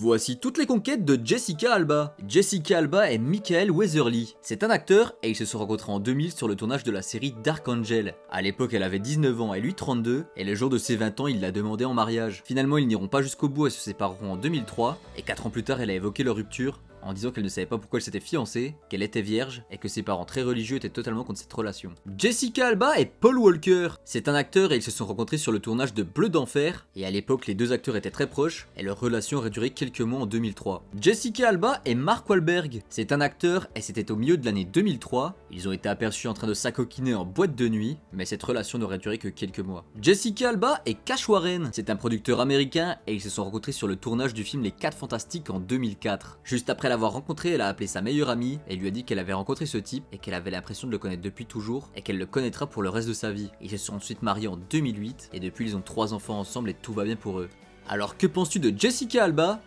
Voici toutes les conquêtes de Jessica Alba. Jessica Alba est Michael Weatherly. C'est un acteur et ils se sont rencontrés en 2000 sur le tournage de la série Dark Angel. À l'époque, elle avait 19 ans et lui 32, et le jour de ses 20 ans, il l'a demandé en mariage. Finalement, ils n'iront pas jusqu'au bout et se sépareront en 2003, et 4 ans plus tard, elle a évoqué leur rupture en disant qu'elle ne savait pas pourquoi elle s'était fiancée, qu'elle était vierge et que ses parents très religieux étaient totalement contre cette relation. Jessica Alba et Paul Walker. C'est un acteur et ils se sont rencontrés sur le tournage de Bleu d'Enfer, et à l'époque les deux acteurs étaient très proches et leur relation aurait duré quelques mois en 2003. Jessica Alba et Mark Wahlberg. C'est un acteur et c'était au milieu de l'année 2003. Ils ont été aperçus en train de s'acoquiner en boîte de nuit, mais cette relation n'aurait duré que quelques mois. Jessica Alba et Cash Warren. C'est un producteur américain et ils se sont rencontrés sur le tournage du film Les 4 Fantastiques en 2004. Juste après l'avoir rencontré, elle a appelé sa meilleure amie et lui a dit qu'elle avait rencontré ce type et qu'elle avait l'impression de le connaître depuis toujours et qu'elle le connaîtra pour le reste de sa vie. Ils se sont ensuite mariés en 2008 et depuis ils ont 3 enfants ensemble et tout va bien pour eux. Alors que penses-tu de Jessica Alba?